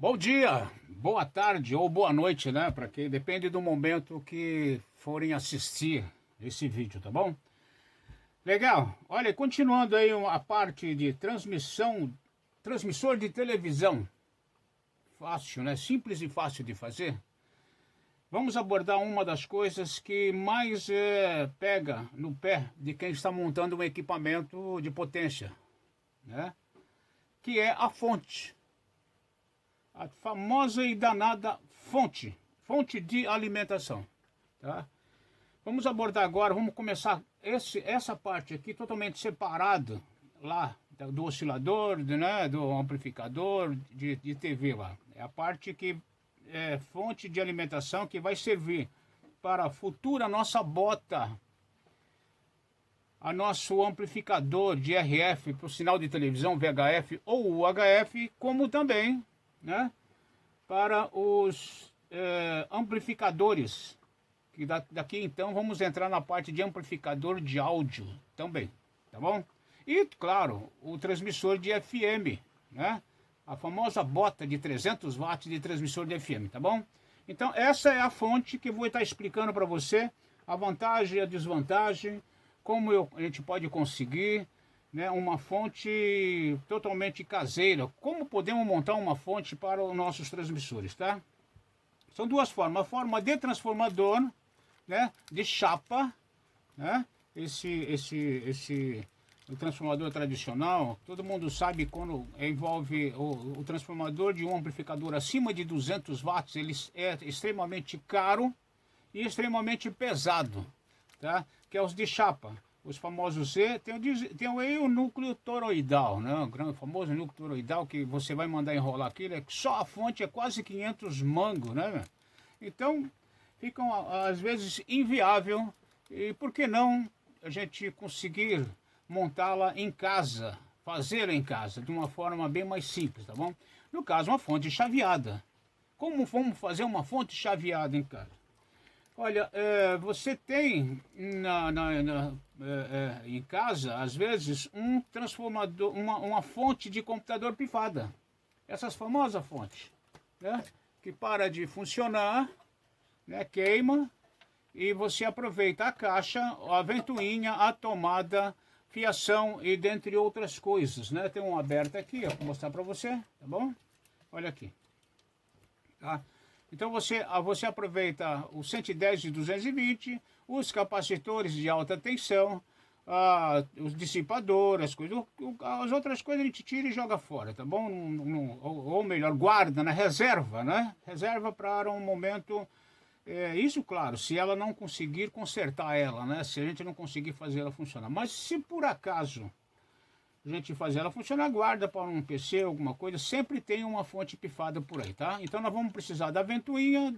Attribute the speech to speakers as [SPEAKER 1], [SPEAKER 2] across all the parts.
[SPEAKER 1] Bom dia, boa tarde ou boa noite, né? Para quem depende do momento que forem assistir esse vídeo, tá bom? Legal. Olha, continuando aí a parte de transmissor de televisão. Fácil, né? Simples e fácil de fazer. Vamos abordar uma das coisas que mais pega no pé de quem está montando um equipamento de potência, né? Que é a fonte. A famosa e danada fonte de alimentação, tá? Vamos abordar agora, vamos começar essa parte aqui totalmente separada lá do oscilador, né, do amplificador de TV lá. É a parte que é fonte de alimentação que vai servir para a futura nossa bota, a nosso amplificador de RF para o sinal de televisão VHF ou UHF, como também, né, para os amplificadores, que daqui então vamos entrar na parte de amplificador de áudio também, tá bom? E claro, o transmissor de FM, né, a famosa bota de 300 watts de transmissor de FM, tá bom? Então essa é a fonte que eu vou estar explicando para você, a vantagem e a desvantagem, como a gente pode conseguir, né, uma fonte totalmente caseira. Como podemos montar uma fonte para os nossos transmissores, tá? São duas formas. A forma de transformador, né, de chapa, né? O transformador tradicional, todo mundo sabe quando envolve o transformador de um amplificador acima de 200 watts, ele é extremamente caro e extremamente pesado, tá? Que é os de chapa. Os famosos Z, tem aí o núcleo toroidal, né? O famoso núcleo toroidal que você vai mandar enrolar aquilo, só a fonte é quase 500 mangos, né? Então, fica às vezes inviável, e por que não a gente conseguir montá-la em casa, fazê-la em casa, de uma forma bem mais simples, tá bom? No caso, uma fonte chaveada. Como vamos fazer uma fonte chaveada em casa? Olha, você tem em casa, às vezes, um transformador, uma fonte de computador pifada. Essas famosas fontes, né? Que para de funcionar, né? Queima, e você aproveita a caixa, a ventoinha, a tomada, fiação e dentre outras coisas, né? Tem um aberto aqui, ó, vou mostrar para você, tá bom? Olha aqui, tá? Então você aproveita o 110 e 220, os capacitores de alta tensão, os dissipadores, as coisas, as outras coisas a gente tira e joga fora, tá bom? Ou melhor, guarda, né? Reserva, né? Reserva para um momento, isso claro, se ela não conseguir consertar ela, né? Se a gente não conseguir fazer ela funcionar. Mas se por acaso a gente fazer ela funcionar, guarda para um PC, alguma coisa, sempre tem uma fonte pifada por aí, tá? Então nós vamos precisar da ventoinha,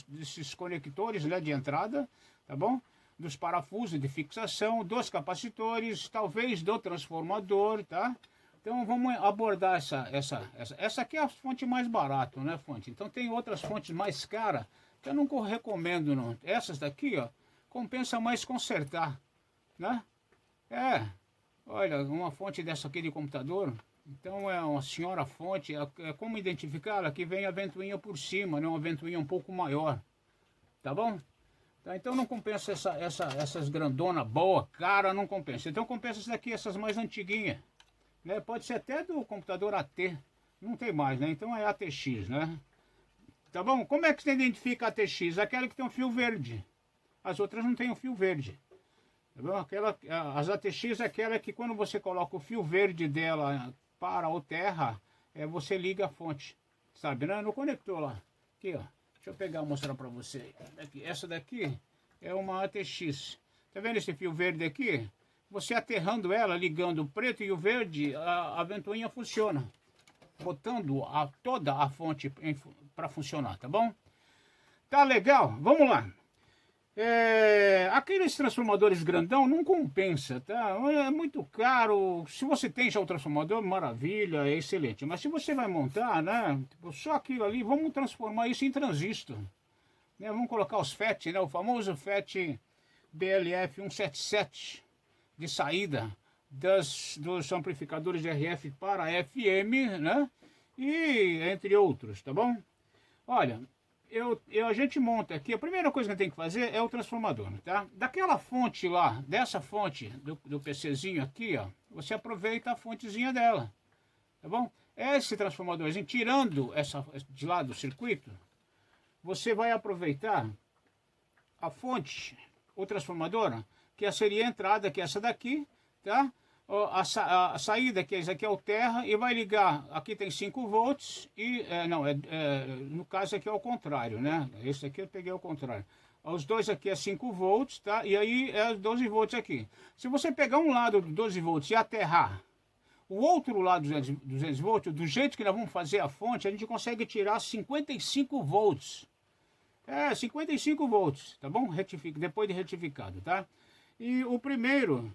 [SPEAKER 1] desses conectores, né, de entrada, tá bom? Dos parafusos de fixação, dos capacitores, talvez do transformador, tá? Então vamos abordar essa aqui é a fonte mais barata, né, fonte? Então tem outras fontes mais caras que eu não recomendo, não. Essas daqui, ó, compensa mais consertar, né? Olha, uma fonte dessa aqui de computador, então é uma senhora fonte, como identificá-la? Que vem a ventoinha por cima, né? Uma ventoinha um pouco maior, tá bom? Tá, então não compensa essas grandona boa, cara, não compensa. Então compensa essas daqui, essas mais antiguinhas, né? Pode ser até do computador AT, não tem mais, né? Então é ATX, né? Tá bom? Como é que você identifica a ATX? Aquela que tem um fio verde, as outras não tem um fio verde. As ATX é aquela que quando você coloca o fio verde dela para o terra, você liga a fonte, sabe, né? No conector lá. Aqui, ó. Deixa eu pegar e mostrar para você. Aqui, essa daqui é uma ATX. Tá vendo esse fio verde aqui? Você aterrando ela, ligando o preto e o verde, a ventoinha funciona. Botando toda a fonte para funcionar, tá bom? Tá legal? Vamos lá. Aqueles transformadores grandão não compensa, tá? É muito caro. Se você tem já o transformador, maravilha, é excelente. Mas se você vai montar, né? Tipo, só aquilo ali, vamos transformar isso em transistor, né? Vamos colocar os FET, né? O famoso FET BLF 177 de saída dos amplificadores de RF para FM, né? e entre outros, tá bom? Olha, a gente monta aqui, a primeira coisa que tem que fazer é o transformador, tá? Daquela fonte lá, dessa fonte do PCzinho aqui, ó, você aproveita a fontezinha dela, tá bom? Esse transformadorzinho, tirando essa de lá do circuito, você vai aproveitar a fonte, o transformador, que seria a entrada, que é essa daqui, tá? A saída, que esse aqui é o terra, e vai ligar, aqui tem 5 volts, e, no caso aqui é o contrário, né? Esse aqui eu peguei ao contrário. Os dois aqui é 5 volts, tá? E aí é 12 volts aqui. Se você pegar um lado do 12 volts e aterrar o outro lado dos 200 volts, do jeito que nós vamos fazer a fonte, a gente consegue tirar 55 volts. 55 volts, tá bom? Depois de retificado, tá? E o primeiro,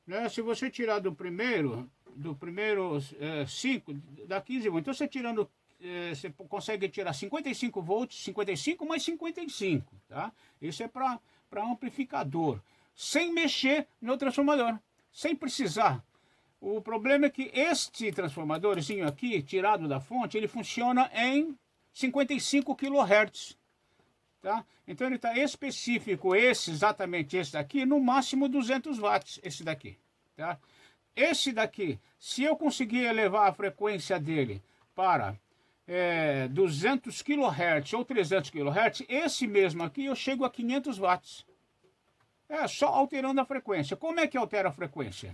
[SPEAKER 1] né, se você tirar do primeiro 5, dá 15 volts. Então você tirando, você consegue tirar 55 volts, 55 mais 55, tá? Isso é para amplificador, sem mexer no transformador, sem precisar. O problema é que este transformadorzinho aqui, tirado da fonte, ele funciona em 55 kHz. Tá? Então ele está específico, exatamente esse daqui, no máximo 200 watts, esse daqui. Tá? Esse daqui, se eu conseguir elevar a frequência dele para 200 kHz ou 300 kHz, esse mesmo aqui eu chego a 500 watts. Só alterando a frequência. Como é que altera a frequência?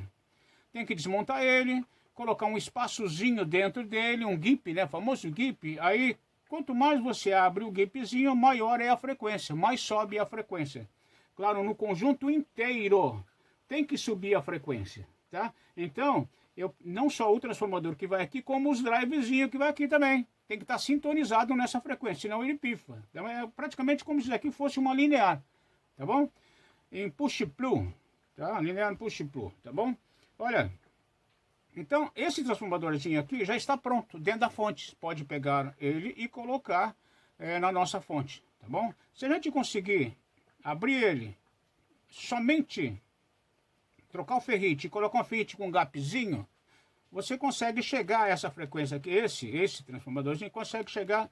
[SPEAKER 1] Tem que desmontar ele, colocar um espaçozinho dentro dele, um GIP, né, famoso GIP, aí quanto mais você abre o gapzinho, maior é a frequência, mais sobe a frequência. Claro, no conjunto inteiro tem que subir a frequência, tá? Então, não só o transformador que vai aqui, como os drivezinhos que vai aqui também. Tem que estar sintonizado nessa frequência, senão ele pifa. Então é praticamente como se isso aqui fosse uma linear, tá bom? Em push-pull, tá? Linear push-pull, tá bom? Olha... Então, esse transformadorzinho aqui já está pronto, dentro da fonte. Pode pegar ele e colocar na nossa fonte, tá bom? Se a gente conseguir abrir ele, somente trocar o ferrite e colocar um ferrite com um gapzinho, você consegue chegar a essa frequência aqui, esse transformadorzinho consegue chegar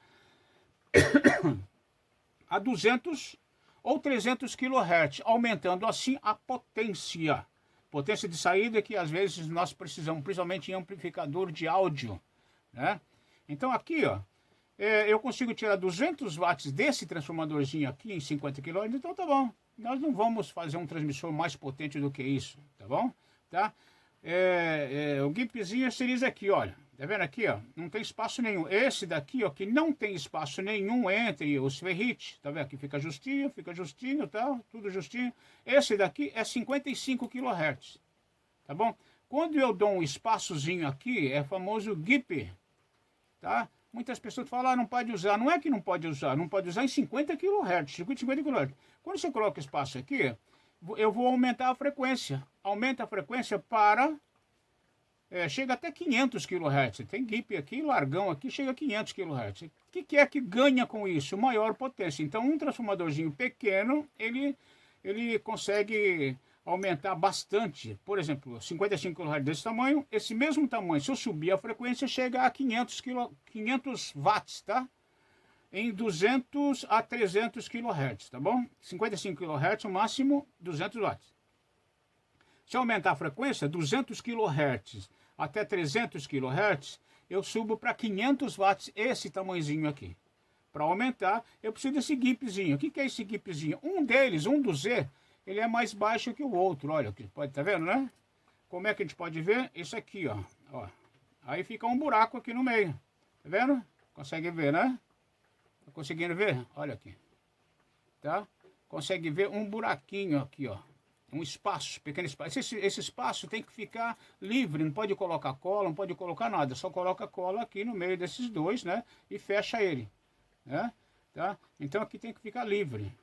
[SPEAKER 1] a 200 ou 300 kHz, aumentando assim a potência. Potência de saída que às vezes nós precisamos, principalmente em amplificador de áudio, né? Então aqui, ó, eu consigo tirar 200 watts desse transformadorzinho aqui em 50 kHz, então tá bom. Nós não vamos fazer um transmissor mais potente do que isso, tá bom? Tá? O GIPzinho seria esse aqui, olha. Tá vendo aqui, ó? Não tem espaço nenhum. Esse daqui, ó, que não tem espaço nenhum entre os ferrites. Tá vendo? Aqui fica justinho, tá? Tudo justinho. Esse daqui é 55 kHz. Tá bom? Quando eu dou um espaçozinho aqui, é famoso GIP. Tá? Muitas pessoas falam, não pode usar. Não é que não pode usar. Não pode usar em 50 kHz. 50 kHz. Quando você coloca espaço aqui, eu vou aumentar a frequência. Aumenta a frequência para... chega até 500 kHz. Tem GIP aqui, largão aqui, chega a 500 kHz. O que é que ganha com isso? Maior potência. Então, um transformadorzinho pequeno, ele consegue aumentar bastante. Por exemplo, 55 kHz desse tamanho, esse mesmo tamanho, se eu subir a frequência, chega a 500 watts, tá? Em 200 a 300 kHz, tá bom? 55 kHz, o máximo 200 watts. Se aumentar a frequência, 200 kHz até 300 kHz, eu subo para 500 watts, esse tamanhozinho aqui. Para aumentar, eu preciso desse GIPzinho. O que é esse GIPzinho? Um deles, um do Z, ele é mais baixo que o outro. Olha, pode, tá vendo, né? Como é que a gente pode ver? Isso aqui, ó. Aí fica um buraco aqui no meio. Tá vendo? Consegue ver, né? Tá conseguindo ver? Olha aqui. Tá? Consegue ver um buraquinho aqui, ó. Um espaço, pequeno espaço. Esse espaço tem que ficar livre, não pode colocar cola, não pode colocar nada. Só coloca cola aqui no meio desses dois, né? E fecha ele, né? Tá? Então aqui tem que ficar livre.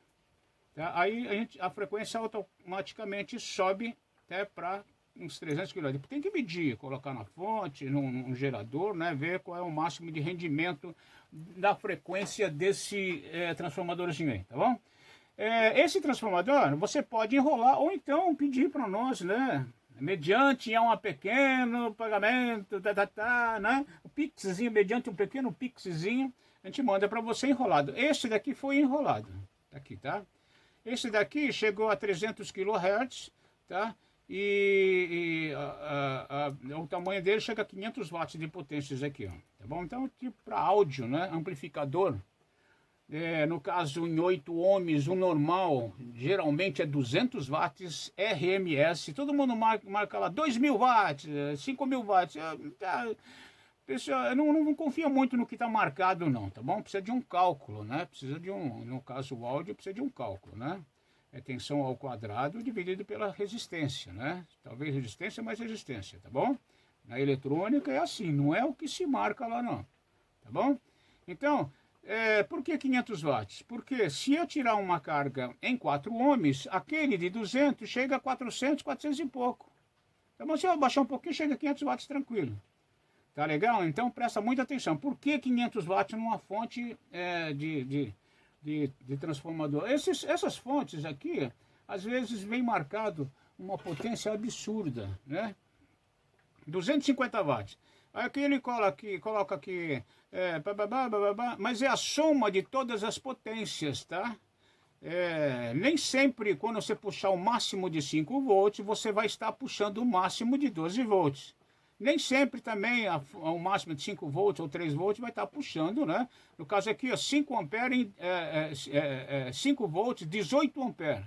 [SPEAKER 1] Tá? Aí a frequência automaticamente sobe até para uns 300 kHz. Tem que medir, colocar na fonte, num gerador, né? Ver qual é o máximo de rendimento da frequência desse transformadorzinho aí, tá bom? Esse transformador você pode enrolar ou então pedir para nós, né? mediante um pequeno pagamento, né? O pixzinho, mediante um pequeno pixzinho, a gente manda para você enrolado. Esse daqui foi enrolado, aqui, tá? Esse daqui chegou a 300 kHz, tá? O tamanho dele chega a 500 watts de potência, isso aqui, ó, tá bom? Então, tipo para áudio, né? Amplificador. No caso, em 8 ohms, o normal geralmente é 200 watts RMS. Todo mundo marca lá 2.000 watts, 5.000 watts. Pessoal, eu não confia muito no que está marcado, não, tá bom? Precisa de um cálculo, né? Precisa de no caso, o áudio precisa de um cálculo, né? É tensão ao quadrado dividido pela resistência, né? Talvez resistência mais resistência, tá bom? Na eletrônica é assim, não é o que se marca lá, não, tá bom? Então, por que 500 watts? Porque se eu tirar uma carga em 4 ohms, aquele de 200 chega a 400, 400 e pouco. Tá bom? Se eu baixar um pouquinho, chega a 500 watts tranquilo. Tá legal? Então presta muita atenção. Por que 500 watts numa fonte de transformador? Essas fontes aqui, às vezes vem marcado uma potência absurda, né? 250 watts. Aí aqui ele coloca aqui, mas é a soma de todas as potências, tá? Nem sempre quando você puxar o máximo de 5 volts, você vai estar puxando o máximo de 12 volts. Nem sempre também o máximo de 5 volts ou 3 volts vai estar puxando, né? No caso aqui, ó, 5 amperes, 5 volts, 18 amperes.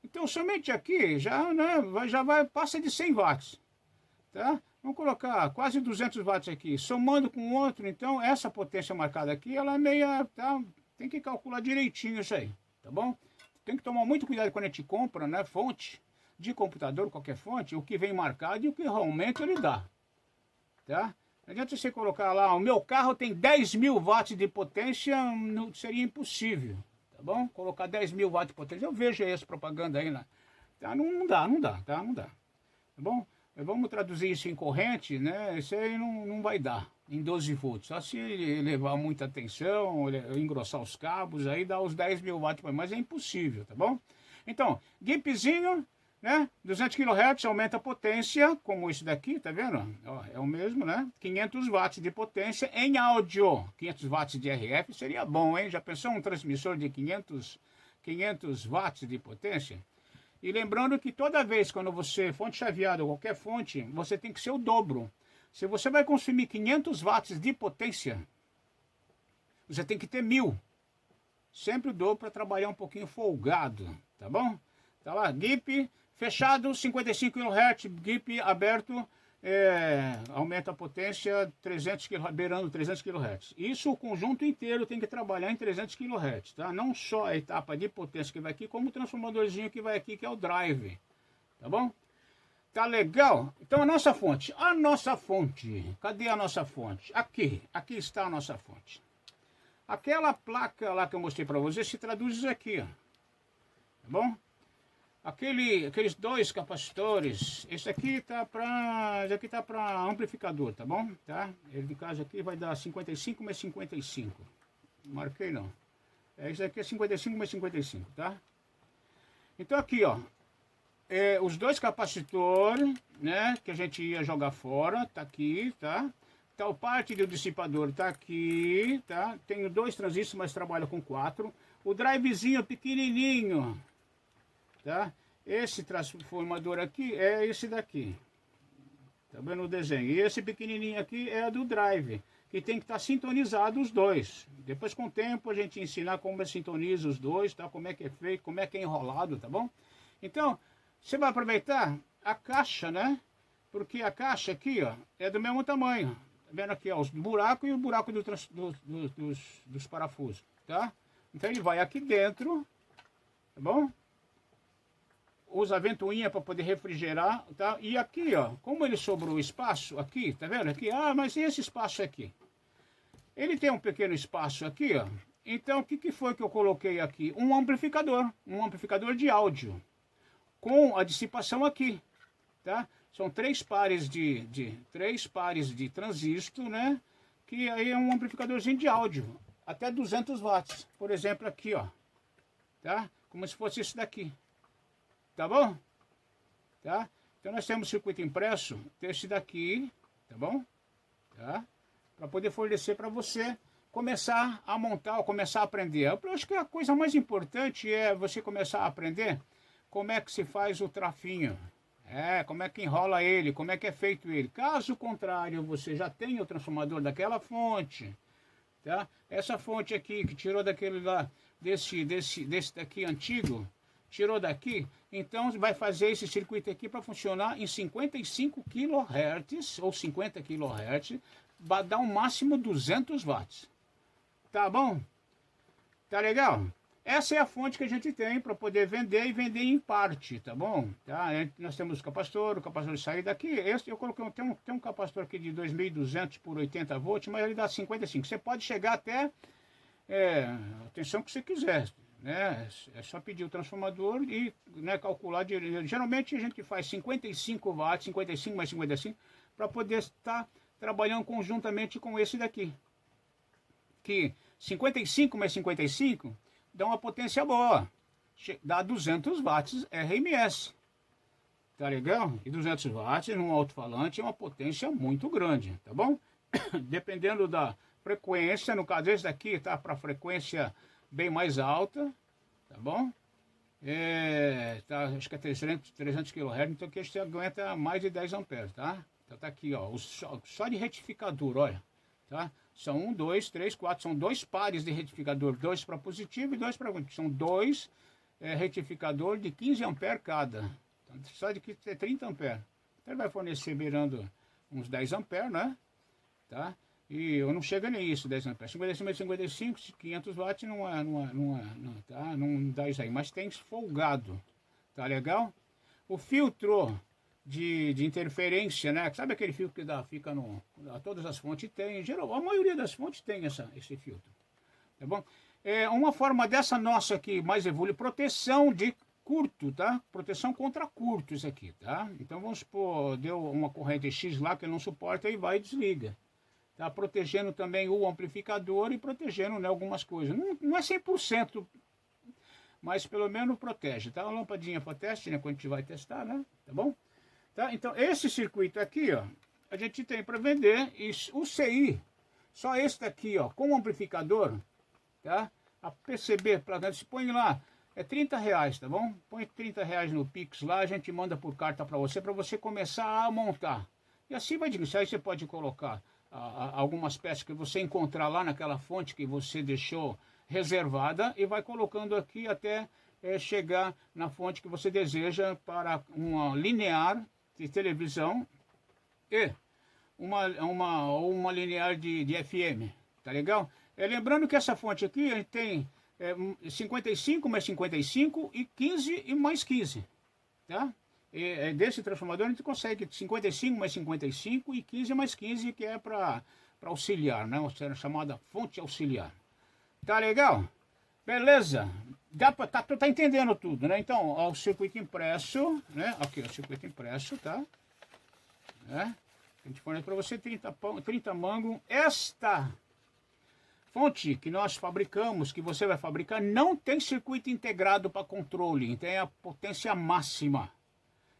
[SPEAKER 1] Então, somente aqui, passa de 100 watts, tá? Vamos colocar quase 200 watts aqui, somando com outro, então essa potência marcada aqui, ela é meia, tá? Tem que calcular direitinho isso aí, tá bom? Tem que tomar muito cuidado quando a gente compra, né, fonte de computador, qualquer fonte, o que vem marcado e o que realmente ele dá, tá? Não adianta você colocar lá, o meu carro tem 10.000 watts de potência, não, seria impossível, tá bom? Colocar 10.000 watts de potência, eu vejo essa propaganda aí, né? Tá? Não dá, tá? Não dá, tá bom? Vamos traduzir isso em corrente, né? Isso aí não vai dar em 12 volts. Só se levar muita atenção, engrossar os cabos, aí dá os 10.000 watts, mas é impossível, tá bom? Então, GIPzinho, né? 200 kHz, aumenta a potência, como esse daqui, tá vendo? Ó, é o mesmo, né? 500 watts de potência em áudio. 500 watts de RF seria bom, hein? Já pensou um transmissor de 500 watts de potência? E lembrando que toda vez quando você, fonte chaveada ou qualquer fonte, você tem que ser o dobro. Se você vai consumir 500 watts de potência, você tem que ter 1.000. Sempre o dobro para trabalhar um pouquinho folgado, tá bom? Tá lá, GIP fechado, 55 kHz, GIP aberto, aumenta a potência 300 kHz, beirando 300 kHz. Isso o conjunto inteiro tem que trabalhar em 300 kHz, tá? Não só a etapa de potência que vai aqui, como o transformadorzinho que vai aqui, que é o drive, tá bom? Tá legal? Então a nossa fonte, cadê a nossa fonte? Aqui está a nossa fonte. Aquela placa lá que eu mostrei para você se traduz isso aqui, ó, tá bom? Aqueles dois capacitores, esse aqui tá para amplificador, tá bom? Tá? Ele, no caso aqui, vai dar 55 mais 55. Marquei não. Esse aqui é 55 mais 55, tá? Então aqui, ó, os dois capacitores, né, que a gente ia jogar fora, tá aqui, tá? Tal parte do dissipador tá aqui, tá? Tenho 2 transistores, mas trabalho com 4. O drivezinho pequenininho, tá? Esse transformador aqui é esse daqui, tá vendo o desenho? E esse pequenininho aqui é do drive, que tem que estar sintonizado os dois. Depois, com o tempo, a gente ensinar como sintoniza os dois, tá? Como é que é feito, como é que é enrolado, tá bom? Então, você vai aproveitar a caixa, né? Porque a caixa aqui, ó, é do mesmo tamanho. Tá vendo aqui, ó, os buracos e o buraco dos parafusos, tá? Então ele vai aqui dentro, tá bom? Usa a ventoinha para poder refrigerar, tá? E aqui, ó, como ele sobrou espaço aqui, tá vendo? Aqui, mas e esse espaço aqui? Ele tem um pequeno espaço aqui, ó. Então, o que foi que eu coloquei aqui? Um amplificador de áudio, com a dissipação aqui, tá? São 3 pares de transistor, né? Que aí é um amplificadorzinho de áudio, até 200 watts. Por exemplo, aqui, ó, tá? Como se fosse isso daqui. Tá bom? Tá? Então nós temos circuito impresso, esse daqui, tá bom? Tá? Para poder fornecer para você começar a montar, ou começar a aprender. Eu acho que a coisa mais importante é você começar a aprender como é que se faz o trafinho. Como é que enrola ele, como é que é feito ele. Caso contrário, você já tenha o transformador daquela fonte, tá? Essa fonte aqui, que tirou daquele lá, desse daqui antigo, tirou daqui, então vai fazer esse circuito aqui para funcionar em 55 kHz ou 50 kHz, vai dar um máximo 200 watts. Tá bom? Tá legal? Essa é a fonte que a gente tem para poder vender e vender em parte, tá bom? Tá? Nós temos o capacitor de saída aqui. Esse eu coloquei, tem um capacitor aqui de 2.200 por 80 volts, mas ele dá 55. Você pode chegar até a tensão que você quiser, né? É só pedir o transformador e, né, calcular. Geralmente a gente faz 55 watts, 55 mais 55, para poder estar trabalhando conjuntamente com esse daqui. Que 55 mais 55 dá uma potência boa, dá 200 watts RMS, tá legal? E 200 watts num alto-falante é uma potência muito grande, tá bom? Dependendo da frequência, no caso esse daqui tá para frequência bem mais alta, tá bom? Acho que é 300 kHz, então que este aguenta mais de 10 amperes, tá? Então tá aqui, ó, só de retificador, olha, tá? São 1, 2, 3, 4, são 2 pares de retificador, 2 para positivo e 2 para negativo. São 2 retificador de 15 amperes cada. Então, só de que é 30 amperes. Então ele vai fornecer beirando uns 10 amperes, né? Tá? E eu não chega nem isso, 10 amperes. 55, 55, 500 watts não dá isso aí. Mas tem folgado. Tá legal? O filtro de interferência, né? Sabe aquele filtro que fica todas as fontes tem, geral, a maioria das fontes tem esse filtro, tá bom? Uma forma dessa nossa aqui, mais evoluída, proteção de curto, tá? Proteção contra curtos aqui, tá? Então vamos supor, deu uma corrente X lá que não suporta e vai e desliga. Tá protegendo também o amplificador e protegendo, né, algumas coisas. Não é 100%, mas pelo menos protege, tá? Uma lampadinha para teste, né? Quando a gente vai testar, né? Tá bom? Tá? Então, esse circuito aqui, ó, a gente tem para vender, e o CI, só esse daqui, ó, com amplificador, tá? A PCB, se põe lá, é R$30, tá bom? Põe R$30 no Pix lá, a gente manda por carta para você começar a montar. E assim vai dizer, aí você pode colocar algumas peças que você encontrar lá naquela fonte que você deixou reservada e vai colocando aqui até chegar na fonte que você deseja para uma linear de televisão e uma linear de FM, tá legal? Lembrando que essa fonte aqui a gente tem 55 mais 55 e 15 e mais 15, tá? Desse transformador a gente consegue 55 mais 55 e 15 mais 15, que é para auxiliar, né? A chamada fonte auxiliar. Tá legal? Beleza? Tá entendendo tudo, né? Então, ó, o circuito impresso, né? Aqui, o circuito impresso, tá? A gente fornece para você 30 mangos. Esta fonte que nós fabricamos, que você vai fabricar, não tem circuito integrado para controle. Então é a potência máxima.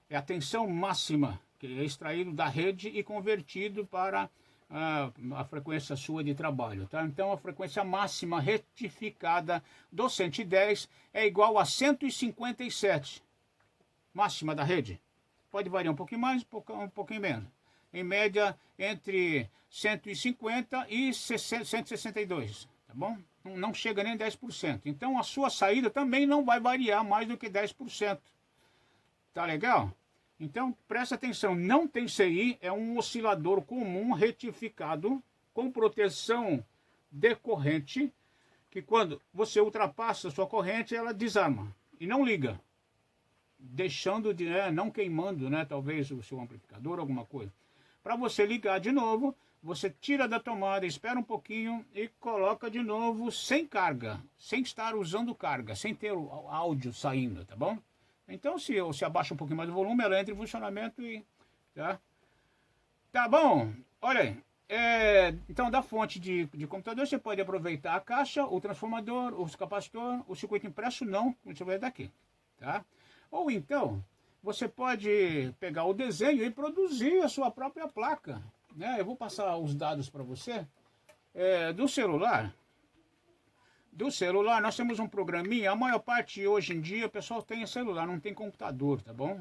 [SPEAKER 1] É a tensão máxima, que é extraído da rede e convertido para a frequência sua de trabalho, tá? Então a frequência máxima retificada do 110 é igual a 157, máxima da rede. Pode variar um pouquinho mais, um pouquinho menos. Em média, entre 150 e 162, tá bom? Não chega nem 10%. Então a sua saída também não vai variar mais do que 10%. Tá legal? Então, presta atenção, não tem CI, é um oscilador comum retificado com proteção de corrente, que quando você ultrapassa a sua corrente, ela desarma e não liga, deixando de, não queimando, né, talvez o seu amplificador, alguma coisa. Para você ligar de novo, você tira da tomada, espera um pouquinho e coloca de novo sem carga, sem estar usando carga, sem ter o áudio saindo, tá bom? Então, se abaixa um pouquinho mais o volume, ela entra em funcionamento e... Tá bom? Olha aí. Então, da fonte de computador, você pode aproveitar a caixa, o transformador, o capacitor, o circuito impresso não, você vai daqui, tá? Ou então, você pode pegar o desenho e produzir a sua própria placa, né? Eu vou passar os dados para você. Do celular, nós temos um programinha. A maior parte hoje em dia o pessoal tem celular, não tem computador, tá bom?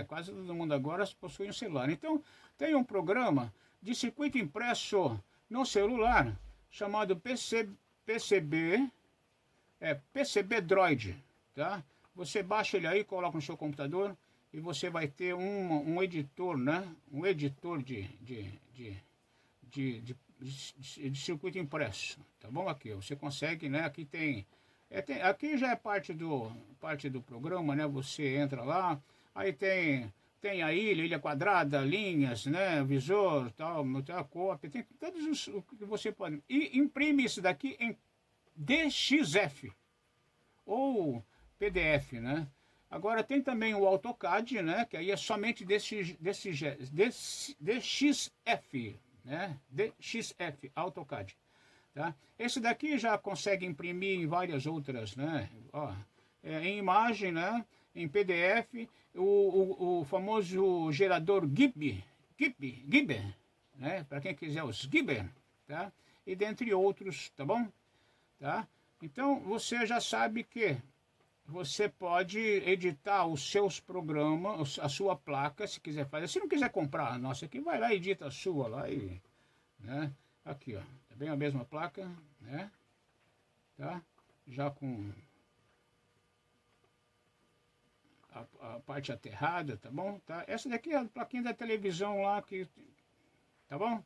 [SPEAKER 1] Quase todo mundo agora possui um celular. Então tem um programa de circuito impresso no celular chamado PCB Droid, tá? Você baixa ele aí, coloca no seu computador e você vai ter um editor, né? Um editor de circuito impresso, tá bom? Aqui você consegue, né? Aqui aqui já é parte do programa, né? Você entra lá, aí tem a ilha quadrada, linhas, né? Visor, tal, cópia, tem todos o que você pode. E imprime isso daqui em DXF ou PDF, né? Agora tem também o AutoCAD, né? Que aí é somente DXF, né? DXF, AutoCAD, tá? Esse daqui já consegue imprimir em várias outras, né? Ó, em imagem, né? Em PDF, o famoso gerador Gibber, né? Para quem quiser os Gibber, tá? E dentre outros, tá bom? Tá? Então você já sabe que você pode editar os seus programas, a sua placa, se quiser fazer. Se não quiser comprar a nossa aqui, vai lá e edita a sua lá e, né? Aqui, ó, tá bem a mesma placa, né? Tá? Já com a parte aterrada, tá bom? Tá? Essa daqui é a plaquinha da televisão lá que, tá bom?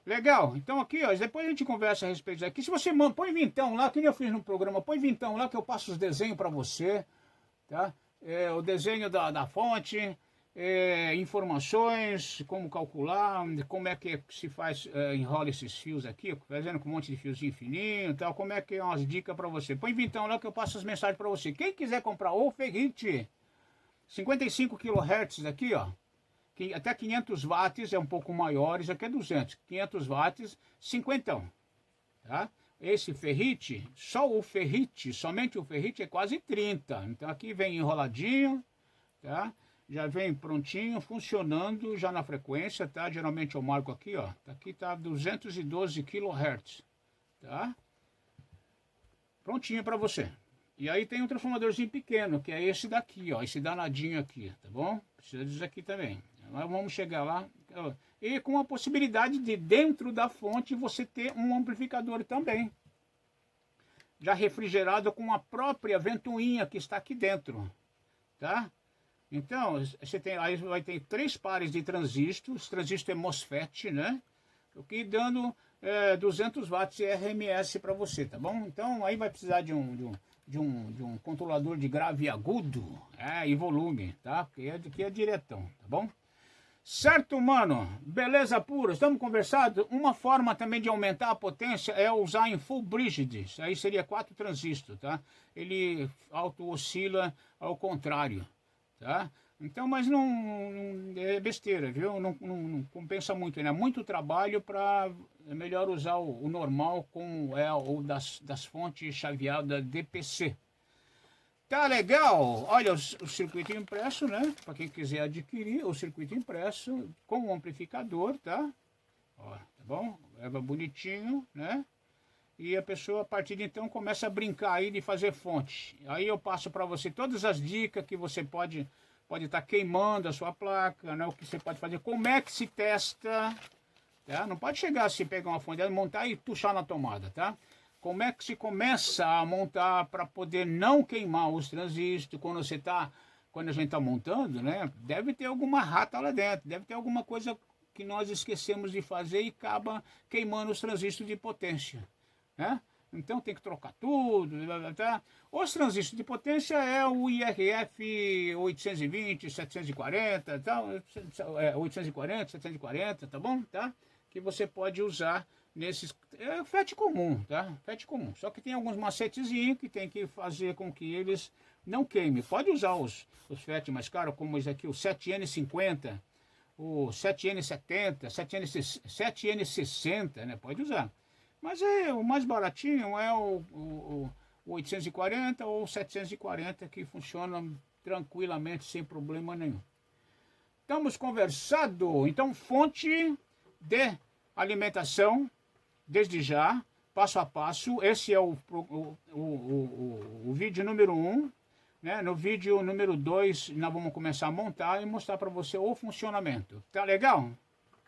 [SPEAKER 1] Legal, então aqui, ó, depois a gente conversa a respeito disso aqui. Se você põe vintão lá, que nem eu fiz no programa, põe vintão lá que eu passo os desenhos para você, tá? O desenho da fonte, informações, como calcular, como é que se faz, enrola esses fios aqui, fazendo com um monte de fiozinho fininho e tal, como é que é umas dicas para você. Põe vintão lá que eu passo as mensagens para você. Quem quiser comprar o Ferrite 55 kHz aqui, ó, até 500 watts, é um pouco maior, isso aqui é 200, 500 watts, 50, tá? Esse Ferrite, somente o Ferrite é quase 30, então aqui vem enroladinho, tá? Já vem prontinho, funcionando já na frequência, tá? Geralmente eu marco aqui, ó, aqui tá 212 kHz, tá? Prontinho para você. E aí tem um transformadorzinho pequeno, que é esse daqui, ó, esse danadinho aqui, tá bom? Precisa disso aqui também. Nós vamos chegar lá. E com a possibilidade de, dentro da fonte, você ter um amplificador também. Já refrigerado com a própria ventoinha que está aqui dentro. Tá? Então, aí vai ter 3 pares de transistores. Transistor é MOSFET, né? Aqui dando 200 watts RMS para você, tá bom? Então, aí vai precisar de um controlador de grave e agudo e volume, tá? Porque aqui é diretão, tá bom? Certo, mano? Beleza pura? Estamos conversando? Uma forma também de aumentar a potência é usar em full bridge. Isso aí seria 4 transistores, tá? Ele auto-oscila ao contrário, tá? Então, mas não é besteira, viu? Não compensa muito, né? Muito trabalho para melhor usar o normal com o das fontes chaveadas DPC. Tá legal? Olha o circuito impresso, né? Para quem quiser adquirir o circuito impresso com o amplificador, tá? Ó, tá bom? É bonitinho, né? E a pessoa a partir de então começa a brincar aí de fazer fonte. Aí eu passo para você todas as dicas que você pode estar queimando a sua placa, né? O que você pode fazer, como é que se testa, tá? Não pode chegar assim, pegar uma fonte, montar e puxar na tomada, tá? Como é que se começa a montar para poder não queimar os transistores quando a gente está montando, né? Deve ter alguma rata lá dentro, deve ter alguma coisa que nós esquecemos de fazer e acaba queimando os transistores de potência, né? Então tem que trocar tudo, tá? Os transistores de potência é o IRF 820, 740, tá? 840, 740, tá bom? Tá? Que você pode usar nesses... É FET comum, tá? FET comum. Só que tem alguns macetezinhos que tem que fazer com que eles não queimem. Pode usar os FET mais caros, como esse aqui, o 7N50, o 7N70, 7N60, né? Pode usar. Mas o mais baratinho é o 840 ou 740 que funciona tranquilamente, sem problema nenhum. Estamos conversando. Então, fonte de alimentação, desde já, passo a passo. Esse é o vídeo número 1. Né? No vídeo número 2, nós vamos começar a montar e mostrar para você o funcionamento. Tá legal?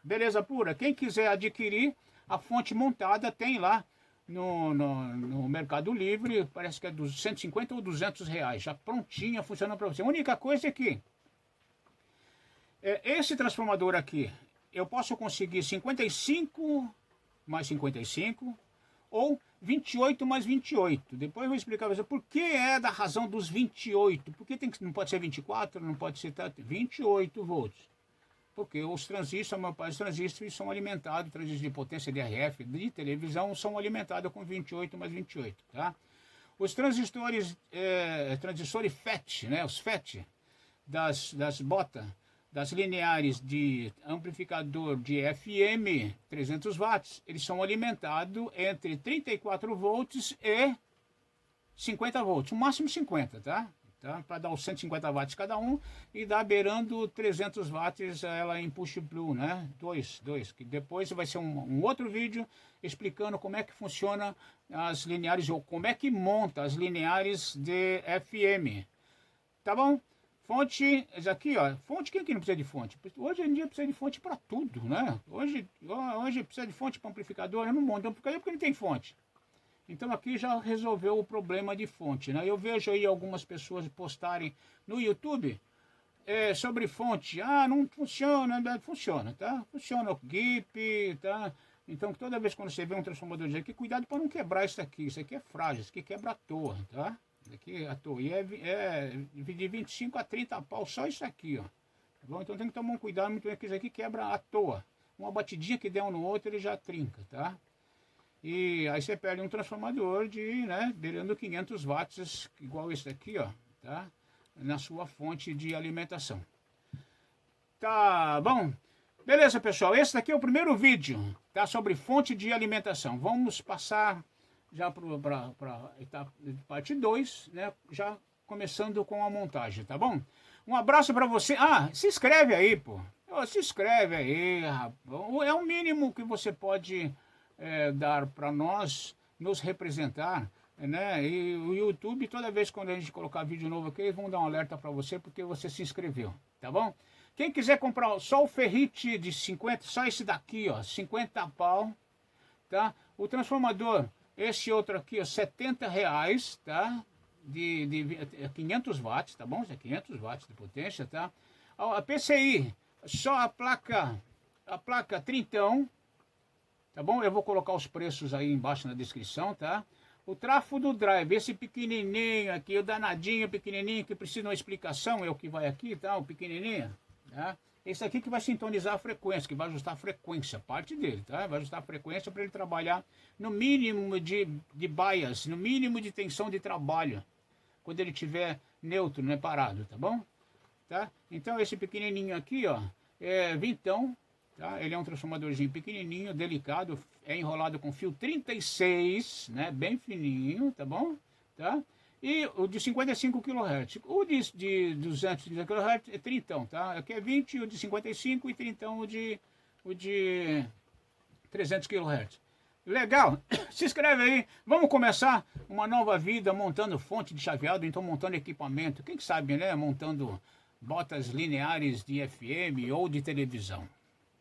[SPEAKER 1] Beleza pura? Quem quiser adquirir a fonte montada, tem lá no Mercado Livre, parece que é dos 150 ou 200 reais, já prontinha, funcionando para você. A única coisa é que esse transformador aqui, eu posso conseguir 55 mais 55 ou 28 mais 28. Depois eu vou explicar para você por que é da razão dos 28. Por que não pode ser 24, não pode ser 28 volts. Porque os transistores, a maior parte dos transistores são alimentados, transistores de potência DRF, de televisão, são alimentados com 28 mais 28, tá? Os transistores, transistores FET, né, os FET das botas, das lineares de amplificador de FM 300 watts, eles são alimentados entre 34 volts e 50 volts, o máximo 50, tá? Para dar os 150 watts cada um e dá beirando 300 watts ela em push blue, né? Dois, que depois vai ser um outro vídeo explicando como é que funciona as lineares ou como é que monta as lineares de FM, tá bom? Fonte, aqui ó, fonte, quem que não precisa de fonte? Hoje em dia precisa de fonte para tudo, né? Hoje precisa de fonte para amplificador, eu não monto amplificador porque não tem fonte. Então aqui já resolveu o problema de fonte, né? Eu vejo aí algumas pessoas postarem no YouTube sobre fonte. Ah, não funciona, funciona, tá? Funciona o GIP, tá? Então toda vez quando você vê um transformador de aqui, cuidado para não quebrar isso aqui é frágil, isso aqui quebra à toa, tá? Isso aqui à toa, e é de 25 a 30 pau, só isso aqui, ó. Tá bom? Então tem que tomar um cuidado, muito bem, que isso aqui quebra à toa. Uma batidinha que der um no outro, ele já trinca, tá? E aí você perde um transformador de, né, beirando 500 watts, igual esse daqui, ó, tá? Na sua fonte de alimentação. Tá bom? Beleza, pessoal, esse daqui é o primeiro vídeo, tá? Sobre fonte de alimentação. Vamos passar já para parte 2, né? Já começando com a montagem, tá bom? Um abraço para você. Ah, se inscreve aí, pô. Se inscreve aí, rapaz. É o mínimo que você pode dar para nós, nos representar, né? E o YouTube, toda vez quando a gente colocar vídeo novo aqui, eles vão dar um alerta para você, porque você se inscreveu, tá bom? Quem quiser comprar só o ferrite de 50, só esse daqui, ó, 50 pau, tá? O transformador, esse outro aqui, ó, 70 reais, tá? De 500 watts, tá bom? 500 watts de potência, tá? A PCI, só a placa trintão, tá bom? Eu vou colocar os preços aí embaixo na descrição, tá? O trafo do drive, esse pequenininho aqui, o danadinho pequenininho, que precisa de uma explicação, é o que vai aqui, tá? O pequenininho, tá? Esse aqui que vai sintonizar a frequência, que vai ajustar a frequência, parte dele, tá? Vai ajustar a frequência para ele trabalhar no mínimo de bias, no mínimo de tensão de trabalho, quando ele estiver neutro, né? Parado, tá bom? Tá? Então esse pequenininho aqui, ó, é vintão. Tá? Ele é um transformadorzinho pequenininho, delicado, é enrolado com fio 36, né? Bem fininho, tá bom? Tá? E o de 55 kHz. O de 200 kHz é 30, tá? Aqui é 20, o de 55 e 30 o de 300 kHz. Legal? Se inscreve aí. Vamos começar uma nova vida montando fonte de chaveado, então montando equipamento. Quem sabe, né? Montando botas lineares de FM ou de televisão.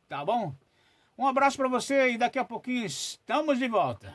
[SPEAKER 1] Tá bom? Um abraço para você e daqui a pouquinho estamos de volta.